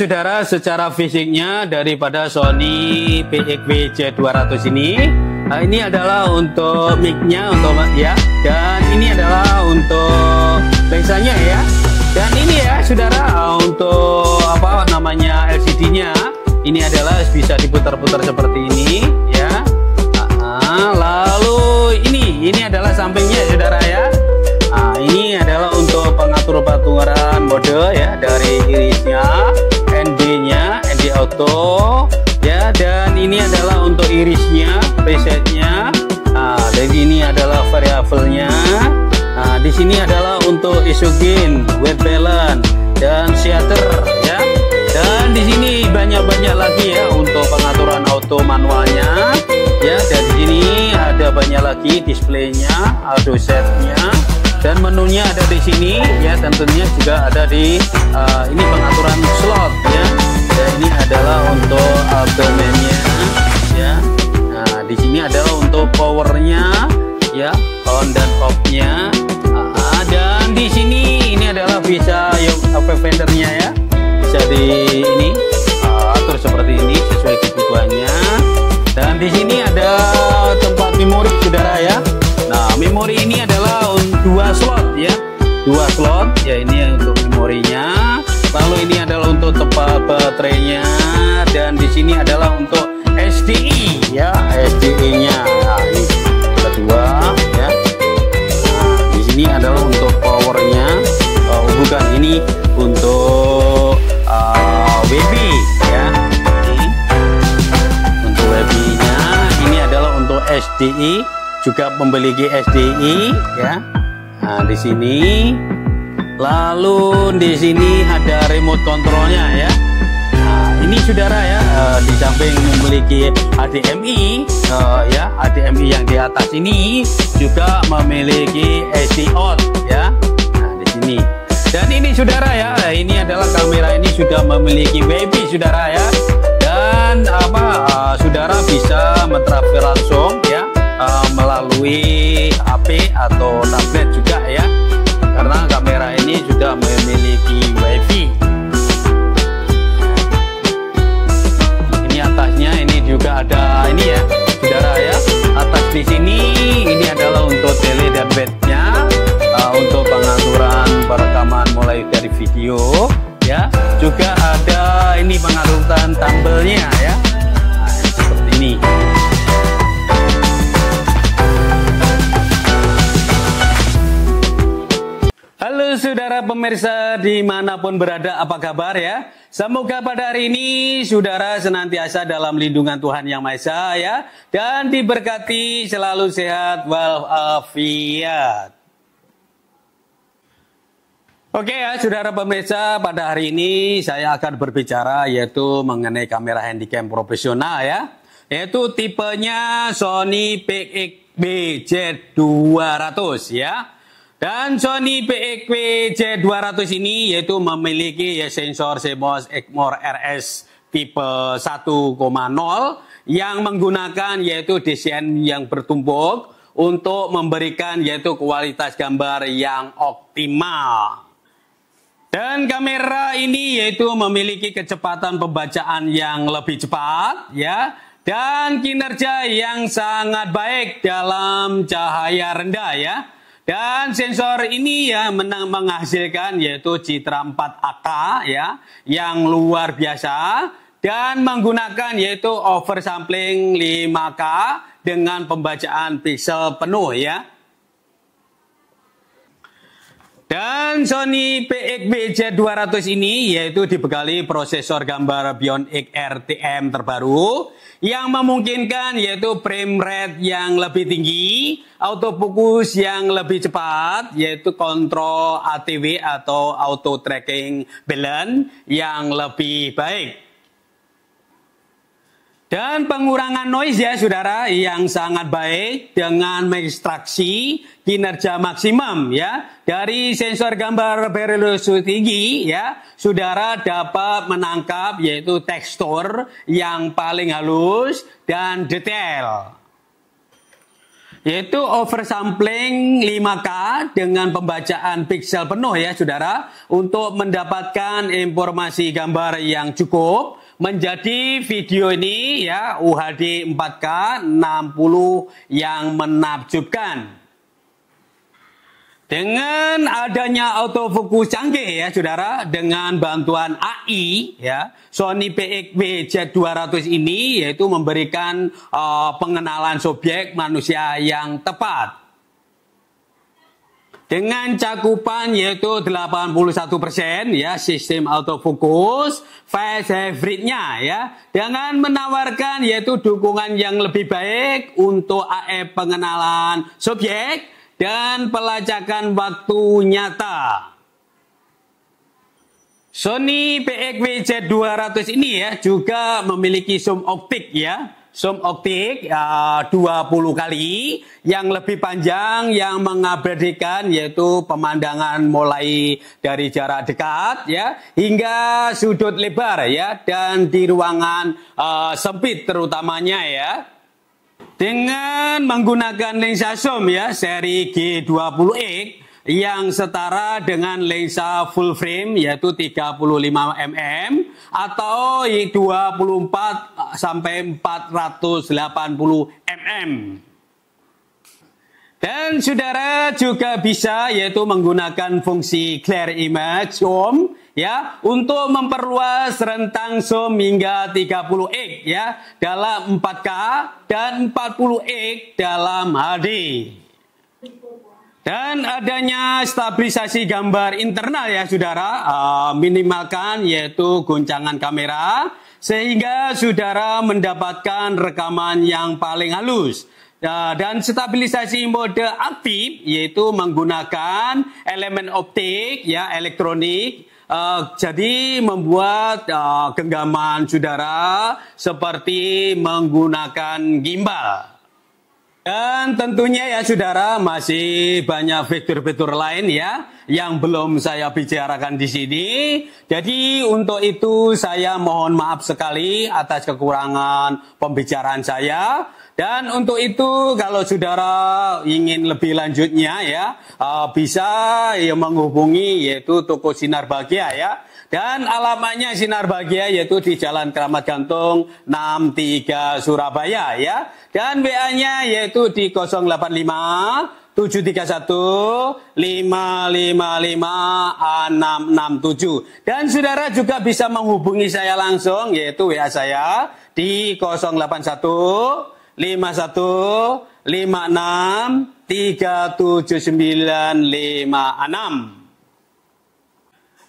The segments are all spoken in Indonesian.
saudara, secara fisiknya daripada Sony PXW Z200 ini, ini adalah untuk mic-nya, untuk ya, dan ini adalah untuk biasanya ya, dan ini ya saudara, untuk apa namanya LCD-nya, ini adalah bisa diputar-putar seperti ini ya. Lalu ini adalah sampingnya saudara ya. Ini adalah untuk pengatur-pengaturan mode ya, dari irisnya, ND-nya, ND auto ya, dan ini adalah untuk irisnya, presetnya. Dan ini adalah variabelnya. Di sini adalah untuk isogen, white balance, dan shutter ya. Dan di sini banyak lagi ya untuk pengaturan auto manualnya ya. Dan di sini ada banyak lagi displaynya, auto setnya. Dan menunya ada di sini ya, tentunya juga ada di ini pengaturan slot ya. Dan ini adalah untuk abdomennya ya. Nah, di sini adalah untuk powernya ya, on dan off-nya. Dan di sini ini adalah bisa fendernya ya, bisa di ini atur seperti ini sesuai kebutuhannya. Dan di sini ada tempat memori saudara ya. Nah, memori ini adalah 2 slot ya, 2 slot ya, ini untuk memorinya. Lalu ini adalah untuk tempat baterainya, dan di sini adalah untuk SDI ya, SDI-nya. Nah, ini kedua ya. Nah, di sini adalah untuk powernya, bukan, ini untuk WB ya. Ini untuk WB-nya, ini adalah untuk SDI, juga memiliki SDI ya. Nah, di sini, lalu di sini ada remote controlnya ya. Nah, ini saudara ya, di samping memiliki HDMI ya, HDMI yang di atas ini juga memiliki SD out ya. Nah, di sini. Dan ini saudara ya, ini adalah kamera, ini sudah memiliki WiFi saudara ya. Dan saudara bisa mentransfer langsung ya, melalui HP atau tablet juga ya, karena kamera ini sudah memiliki WiFi. Ini atasnya, ini juga ada ini ya saudara ya, atas di sini ini adalah untuk tele dan bednya, untuk pengaturan perekaman mulai dari video ya. Juga ada ini pengaturan tumble-nya ya. Nah, seperti ini. Halo saudara pemirsa dimanapun berada, apa kabar ya? Semoga pada hari ini saudara senantiasa dalam lindungan Tuhan Yang Maha Esa ya, dan diberkati selalu sehat walafiat. Oke ya saudara pemirsa, pada hari ini saya akan berbicara yaitu mengenai kamera handycam profesional ya, yaitu tipenya Sony PXW Z200 ya. Dan Sony PXW Z200 ini yaitu memiliki ya sensor CMOS Exmor RS tipe 1,0 yang menggunakan yaitu desain yang bertumpuk untuk memberikan yaitu kualitas gambar yang optimal. Dan kamera ini yaitu memiliki kecepatan pembacaan yang lebih cepat ya, dan kinerja yang sangat baik dalam cahaya rendah ya. Dan sensor ini ya menghasilkan yaitu citra 4K ya, yang luar biasa, dan menggunakan yaitu oversampling 5K dengan pembacaan pixel penuh ya. Dan Sony PXW Z200 ini yaitu dibekali prosesor gambar Bionic RTM terbaru yang memungkinkan yaitu frame rate yang lebih tinggi, autofocus yang lebih cepat, yaitu kontrol ATW atau auto tracking balance yang lebih baik. Dan pengurangan noise ya saudara yang sangat baik dengan mengekstraksi kinerja maksimum ya dari sensor gambar berresolusi tinggi ya, saudara dapat menangkap yaitu tekstur yang paling halus dan detail. yaitu oversampling 5K dengan pembacaan piksel penuh ya saudara, untuk mendapatkan informasi gambar yang cukup. Menjadi video ini ya UHD 4K 60 yang menakjubkan. Dengan adanya autofocus canggih ya saudara, dengan bantuan AI ya, Sony PXW Z200 ini yaitu memberikan pengenalan subjek manusia yang tepat. Dengan cakupan yaitu 81% ya sistem autofocus, fast hybrid-nya ya, dengan menawarkan yaitu dukungan yang lebih baik untuk AF pengenalan subjek dan pelacakan waktu nyata. Sony PXW Z200 ini ya juga memiliki zoom optik ya. Zoom optik 20 kali yang lebih panjang yang mengabadikan yaitu pemandangan mulai dari jarak dekat ya hingga sudut lebar ya, dan di ruangan sempit terutamanya ya. Dengan menggunakan lensa zoom ya seri G20X yang setara dengan lensa full frame yaitu 35 mm atau 24 sampai 480 mm. Dan saudara juga bisa yaitu menggunakan fungsi clear image zoom ya untuk memperluas rentang zoom hingga 30x ya dalam 4K dan 40x dalam HD. Dan adanya stabilisasi gambar internal ya saudara, minimalkan yaitu goncangan kamera sehingga saudara mendapatkan rekaman yang paling halus. Dan stabilisasi mode aktif yaitu menggunakan elemen optik ya elektronik, jadi membuat genggaman saudara seperti menggunakan gimbal. Dan tentunya ya saudara masih banyak fitur-fitur lain ya yang belum saya bicarakan di sini. Jadi untuk itu saya mohon maaf sekali atas kekurangan pembicaraan saya. Dan untuk itu kalau saudara ingin lebih lanjutnya ya bisa ya menghubungi yaitu toko Sinar Bahagia ya. Dan alamatnya Sinar Bahagia yaitu di Jalan Keramat Gantung 63 Surabaya ya. Dan WA-nya yaitu di 085 731 555 667. Dan saudara juga bisa menghubungi saya langsung yaitu WA saya di 081 51 56 37956.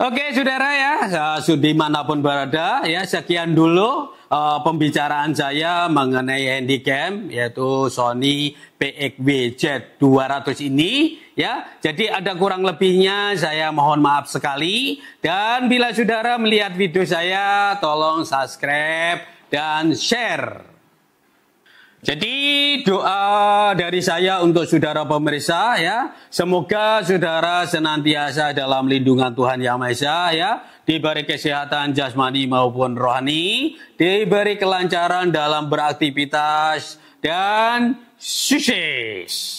Oke saudara ya, dimanapun berada ya, sekian dulu pembicaraan saya mengenai handycam yaitu Sony PXW Z200 ini ya. Jadi ada kurang lebihnya saya mohon maaf sekali, dan bila saudara melihat video saya tolong subscribe dan share. Jadi doa dari saya untuk saudara pemirsa ya, semoga saudara senantiasa dalam lindungan Tuhan Yang Maha Esa ya, diberi kesehatan jasmani maupun rohani, diberi kelancaran dalam beraktivitas dan sukses.